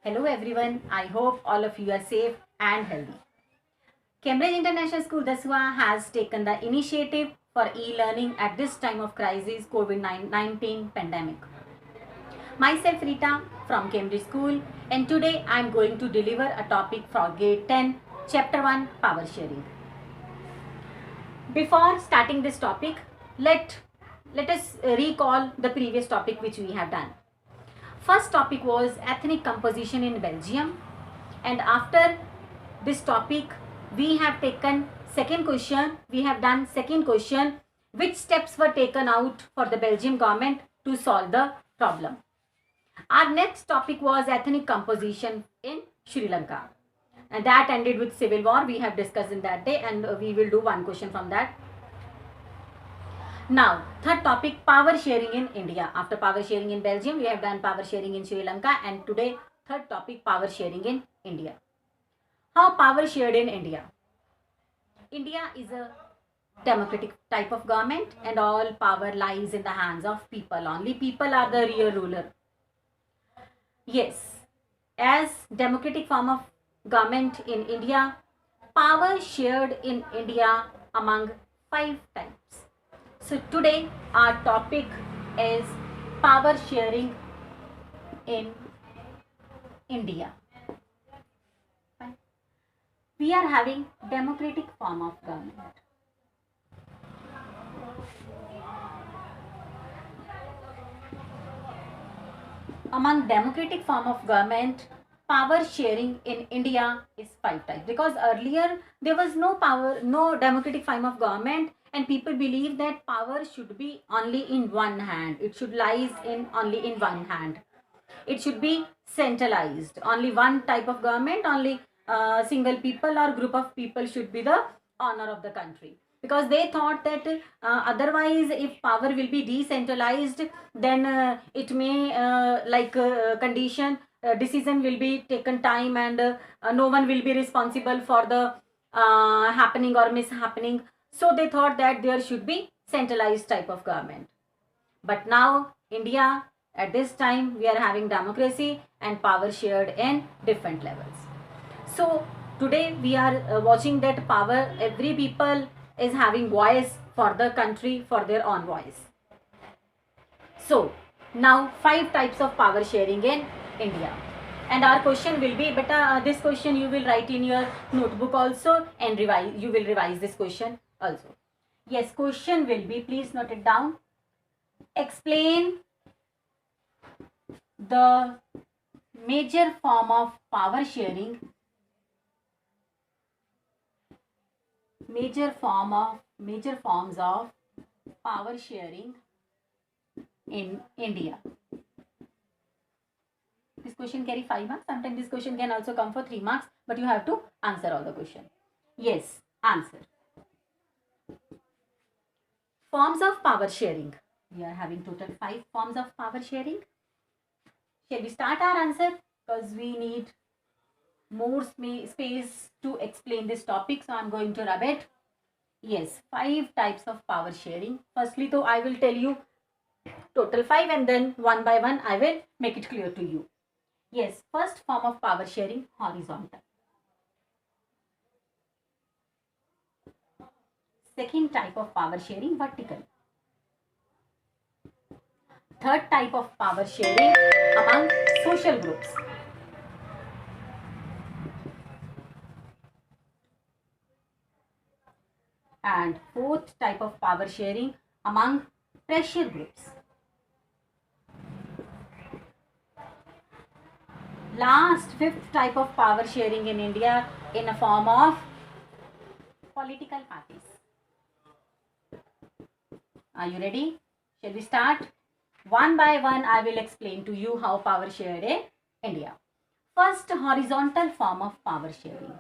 Hello everyone, I hope all of you are safe and healthy. Cambridge International School Daswa has taken the initiative for e-learning at this time of crisis COVID-19 pandemic. Myself Rita from Cambridge School, and today I am going to deliver a topic for grade 10, chapter 1, power sharing. Before starting this topic, let us recall the previous topic which we have done. First topic was ethnic composition in Belgium, and after this topic we have taken second question. We have done second question, which steps were taken out for the Belgian government to solve the problem. Our next topic was ethnic composition in Sri Lanka, and that ended with civil war. We have discussed in that day, and we will do one question from that. Now, third topic, power sharing in India. After power sharing in Belgium, we have done power sharing in Sri Lanka, and today third topic, power sharing in India. How power shared in India? India is a democratic type of government, and all power lies in the hands of people. Only people are the real ruler. Yes, as democratic form of government in India, power shared in India among 5 types. So today our topic is power sharing in India. We are having democratic form of government. Among democratic form of government, power sharing in India is 5 types, because earlier there was no power, no democratic form of government, and people believe that power should be only in one hand. It should lies in only in one hand. It should be centralized. Only one type of government, only single people or group of people should be the owner of the country, because they thought that otherwise if power will be decentralized, then it may condition decision will be taken time, and no one will be responsible for the happening or mishappening. So they thought that there should be centralized type of government. But now India, at this time, we are having democracy and power shared in different levels. So today we are watching that power, every people is having voice for the country, for their own voice. So now 5 types of power sharing in India. And our question will be, beta, this question you will write in your notebook also, and revise. You will revise this question also. Yes, question will be, please note it down. Explain the major form of power sharing, major forms of power sharing in India. This question carry 5 marks. Sometimes this question can also come for 3 marks, but you have to answer all the question. Yes, answer. Forms of power sharing. We are having total 5 forms of power sharing. Shall we start our answer? Because we need more space to explain this topic, so I'm going to rub it. Yes, 5 types of power sharing. Firstly, though, I will tell you total 5, and then one by one I will make it clear to you. Yes, first form of power sharing, horizontal. Second type of power sharing, vertical. Third type of power sharing among social groups. And fourth type of power sharing among pressure groups. Last, fifth type of power sharing in India in a form of political parties. Are you ready? Shall we start? One by one, I will explain to you how power shared in India. First, horizontal form of power sharing.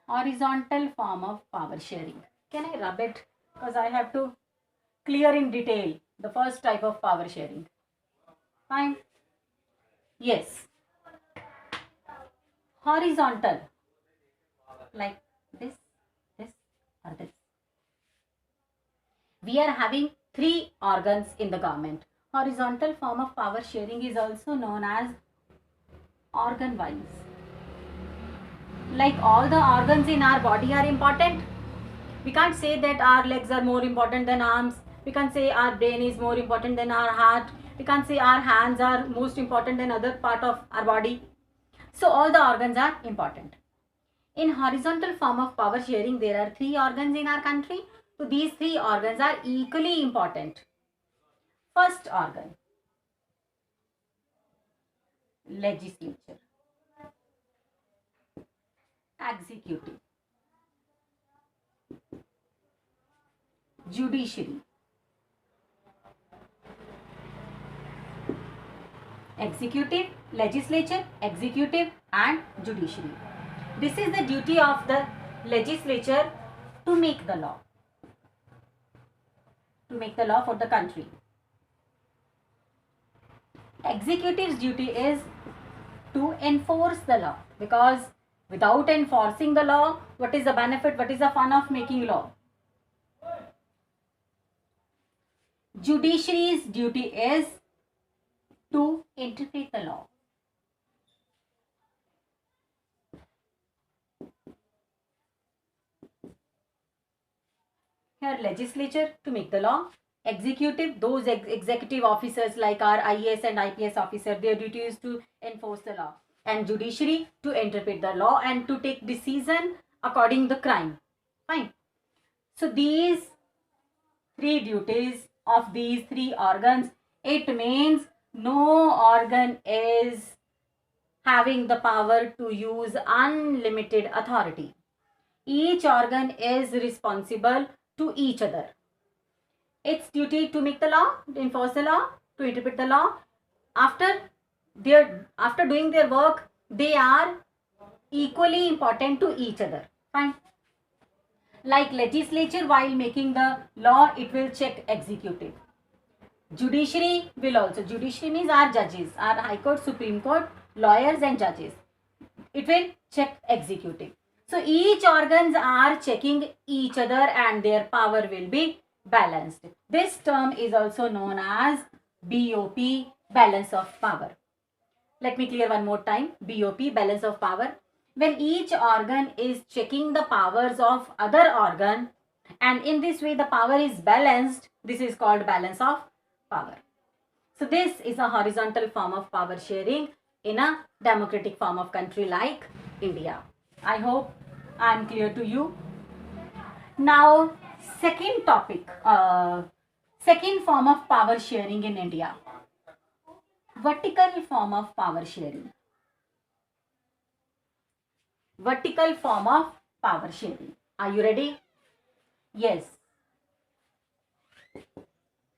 Horizontal form of power sharing. Can I rub it? Because I have to clear in detail the first type of power sharing. Fine. Yes. Horizontal. Like this, this, or this. We are having 3 organs in the government. Horizontal form of power sharing is also known as organ wise. Like all the organs in our body are important. We can't say that our legs are more important than arms. We can't say our brain is more important than our heart. We can't say our hands are most important than other part of our body. So all the organs are important. In horizontal form of power sharing, there are 3 organs in our country. So these 3 organs are equally important. First organ, legislature, executive, judiciary, executive, legislature, executive and judiciary. This is the duty of the legislature to make the law. To make the law for the country. Executive's duty is to enforce the law, because without enforcing the law, what is the benefit, what is the fun of making law? Judiciary's duty is to interpret the law. Here legislature to make the law, executive, those executive officers like our IAS and IPS officer, their duty is to enforce the law, and judiciary to interpret the law and to take decision according to the crime. Fine. So these 3 duties of these 3 organs, it means no organ is having the power to use unlimited authority. Each organ is responsible to each other. Its duty to make the law, to enforce the law, to interpret the law. After doing their work, they are equally important to each other. Fine. Like legislature, while making the law, it will check executive. Judiciary will also. Judiciary means our judges, our High Court, Supreme Court, lawyers and judges. It will check executive. So each organs are checking each other and their power will be balanced. This term is also known as BOP, balance of power. Let me clear one more time. BOP, balance of power. When each organ is checking the powers of other organ, and in this way the power is balanced, this is called balance of power. So this is a horizontal form of power sharing in a democratic form of country like India. I hope I am clear to you. Now, second topic, second form of power sharing in India. Vertical form of power sharing. Vertical form of power sharing. Are you ready? Yes.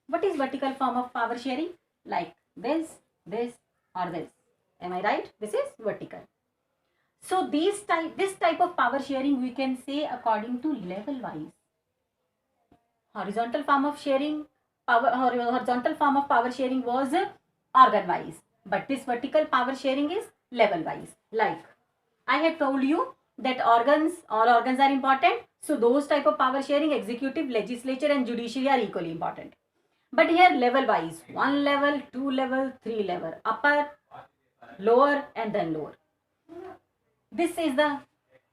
What is vertical form of power sharing? Like this, this or this. Am I right? This is vertical. So this type of power sharing we can say according to level wise. Horizontal form of sharing, horizontal form of power sharing was organ wise, but this vertical power sharing is level wise. Like I had told you that all organs are important. So those type of power sharing, executive, legislature and judiciary are equally important. But here level wise, 1 level, 2 level, 3 level, upper, lower and then lower. This is the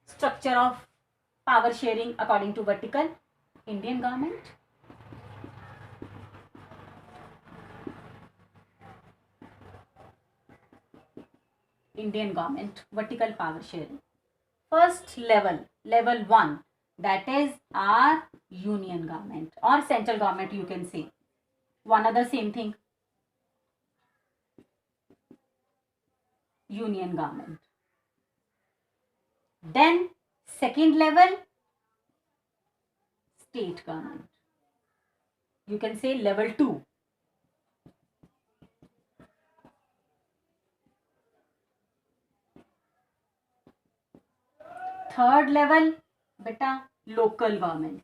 structure of power sharing according to vertical. Indian government. Indian government, vertical power sharing. First level, level 1, that is our union government or central government you can say. One other same thing. Union government. Then second level, state government. You can say level 2. Third level, beta, local government.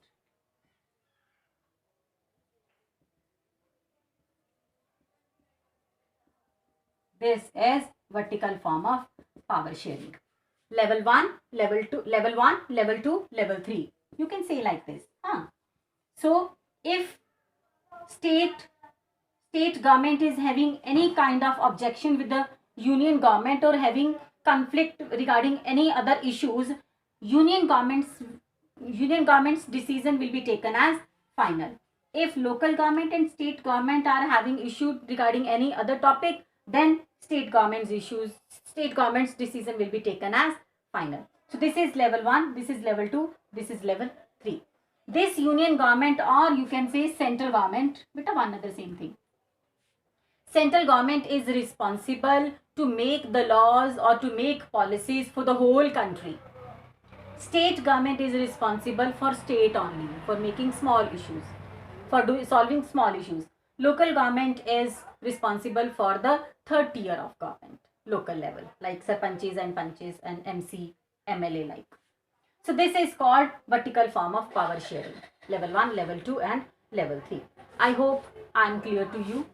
This is vertical form of power sharing. Level 1, level 2, level 1, level 2, level 3. You can say like this. So if state state government is having any kind of objection with the union government or having conflict regarding any other issues, union government's decision will be taken as final. If local government and state government are having issue regarding any other topic, then state government's decision will be taken as final. So this is level 1, this is level 2, this is level 3. This union government, or you can say central government, beta one other same thing. Central government is responsible to make the laws or to make policies for the whole country. State government is responsible for state only, for making small issues, for solving small issues. Local government is responsible for the third tier of government, local level, like sarpanches and panches and MC, MLA like. So this is called vertical form of power sharing, level 1, level 2 and level 3. I hope I am clear to you.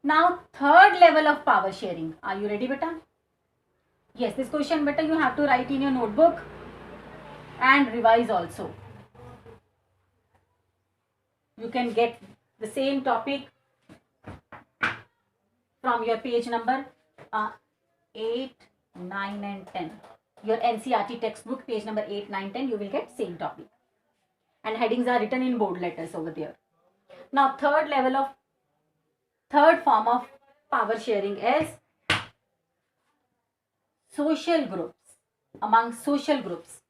Now third level of power sharing. Are you ready, beta? Yes, this question, beta, you have to write in your notebook and revise also. You can get the same topic from your page number 8, 9 and 10. Your NCERT textbook, page number 8, 9, 10, you will get same topic. And headings are written in bold letters over there. Now third form of power sharing is social groups. Among social groups,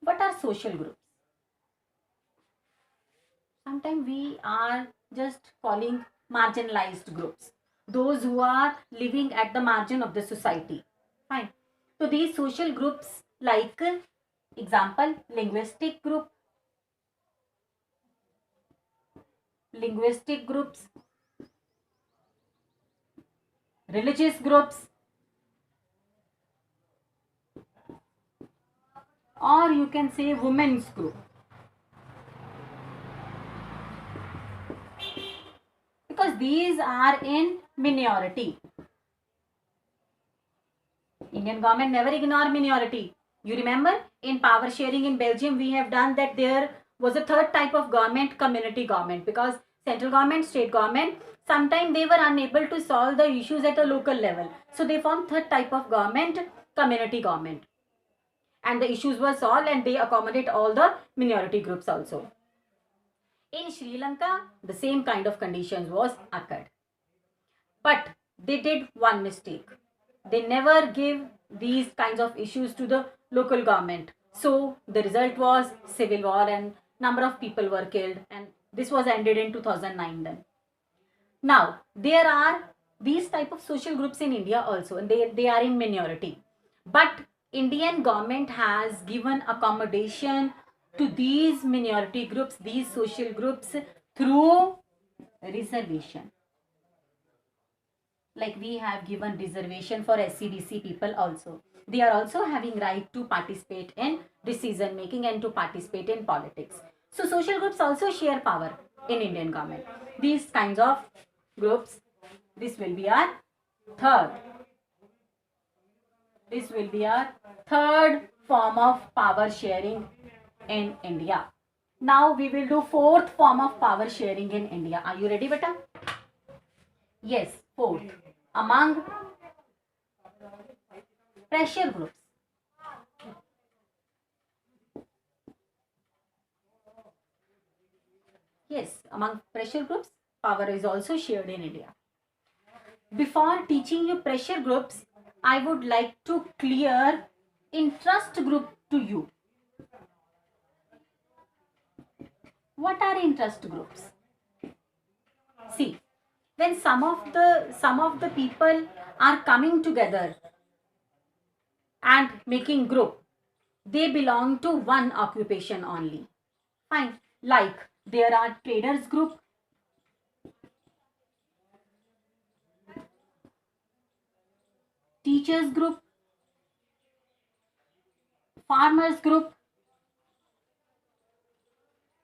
what are social groups? Sometimes we are just calling marginalized groups, those who are living at the margin of the society. Fine. So these social groups, like example, linguistic groups, religious groups, or you can say women's group. Because these are in minority. Indian government never ignore minority. You remember in power sharing in Belgium, we have done that there was a third type of government, community government, because central government, state government, sometimes they were unable to solve the issues at a local level. So they formed third type of government, community government. And the issues were solved and they accommodate all the minority groups also. In Sri Lanka, the same kind of conditions was occurred. But they did one mistake. They never give these kinds of issues to the local government. So the result was civil war and number of people were killed, and this was ended in 2009 then. Now, there are these type of social groups in India also, and they are in minority. But Indian government has given accommodation to these minority groups, these social groups, through reservation. Like we have given reservation for SCDC people also. They are also having right to participate in decision making and to participate in politics. So social groups also share power in Indian government. These kinds of groups, this will be our third. This will be our third form of power sharing in India. Now we will do fourth form of power sharing in India. Are you ready, beta? Yes, fourth. Among pressure groups. Yes, among pressure groups, power is also shared in India. Before teaching you pressure groups, I would like to clear interest group to you. What are interest groups? See, when some of the people are coming together and making group, they belong to one occupation only. Fine. Like there are traders group, teachers group, farmers group,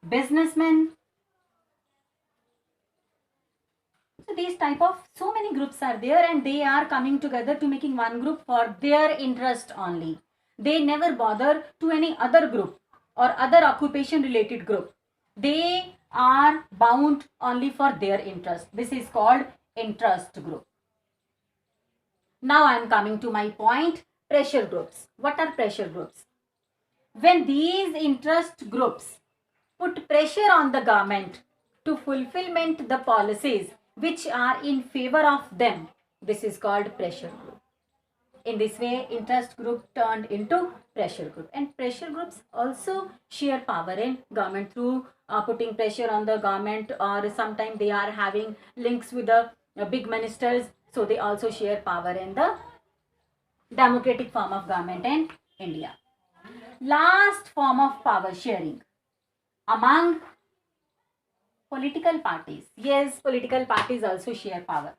businessmen. So these type of so many groups are there, and they are coming together to making one group for their interest only. They never bother to any other group. or other occupation related group, they are bound only for their interest. This is called interest group. Now I am coming to my point, pressure groups. What are pressure groups? When these interest groups put pressure on the government to fulfillment the policies which are in favor of them, this is called pressure group. In this way, interest group turned into pressure group, and pressure groups also share power in government through putting pressure on the government, or sometimes they are having links with the big ministers, so they also share power in the democratic form of government in India. Last form of power sharing among political parties. Yes, political parties also share power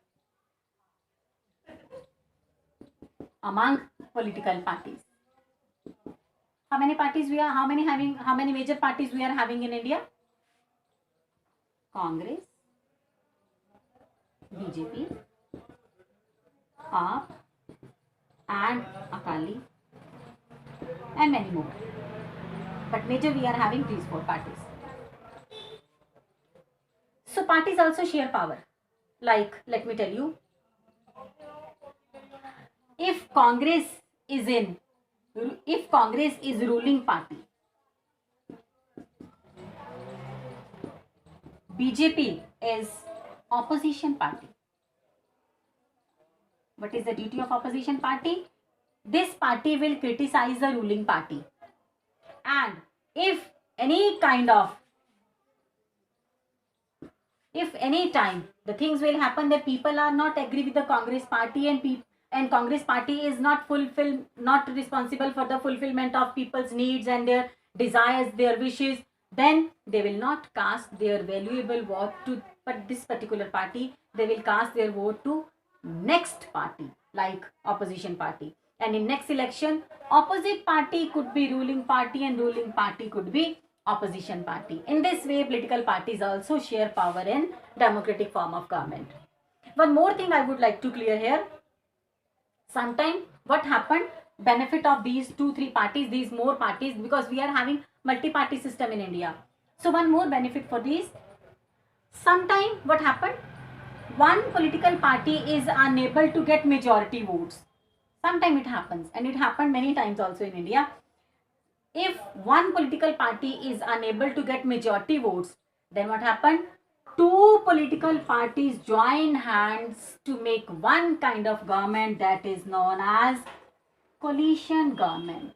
among political parties. How many parties we are? How many major parties we are having in India? Congress, BJP, AAP, and Akali, and many more. But major we are having these four parties. So parties also share power. Like, let me tell you, if Congress is ruling party, BJP is opposition party. What is the duty of opposition party? This party will criticize the ruling party. And if any time the things will happen that people are not agree with the Congress party, and Congress party is not responsible for the fulfillment of people's needs and their desires, their wishes, then they will not cast their valuable vote to this particular party. They will cast their vote to next party, like opposition party. And in next election, opposite party could be ruling party and ruling party could be opposition party. In this way, political parties also share power in democratic form of government. One more thing I would like to clear here. Sometime what happened, benefit of these 2-3 parties, these more parties, because we are having multi-party system in India. So one more benefit for these. Sometime what happened, one political party is unable to get majority votes. Sometime it happens, and it happened many times also in India. If one political party is unable to get majority votes, then what happened? Two political parties join hands to make one kind of government that is known as coalition government.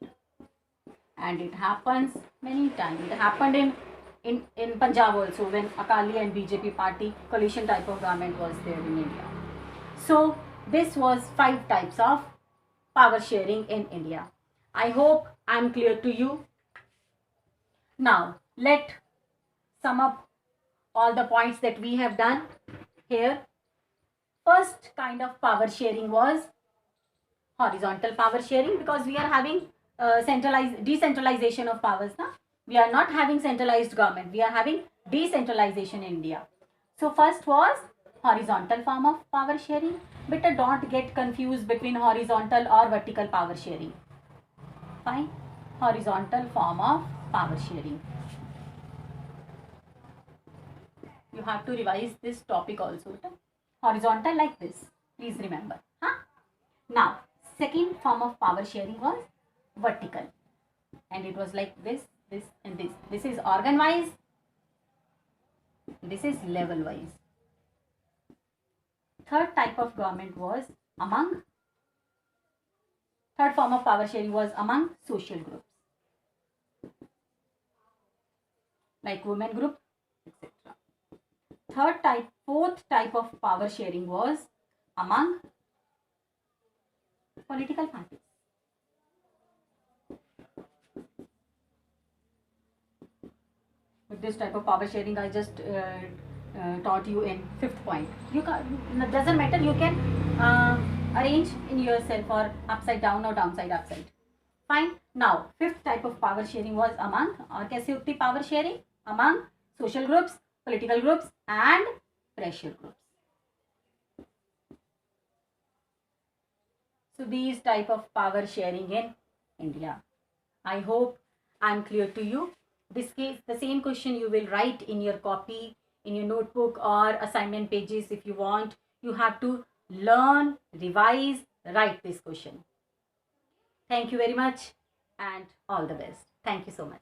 And it happens many times. It happened in Punjab also, when Akali and BJP party coalition type of government was there in India. So this was 5 types of power sharing in India. I hope I am clear to you. Now let sum up all the points that we have done here. First kind of power sharing was horizontal power sharing, because we are having decentralization of powers now. We are not having centralized government, we are having decentralization in India. So first was horizontal form of power sharing. Better don't get confused between horizontal or vertical power sharing. Fine, horizontal form of power sharing. You have to revise this topic also. Horizontal like this, please remember. Now second form of power sharing was vertical, and it was like this, and this. This is organ wise, this is level wise. Third form of power sharing was among social groups, like women group, etc. Fourth type of power sharing was among political parties. With this type of power sharing, I just taught you in 5th point. You can, doesn't matter, you can arrange in yourself or upside down or downside upside. Fine. Now 5th type of power sharing was among, और कैसे होती power sharing? Among social groups, political groups and pressure groups. So these type of power sharing in India. I hope I'm clear to you. This case, the same question you will write in your copy, in your notebook or assignment pages if you want. You have to learn, revise, write this question. Thank you very much and all the best. Thank you so much.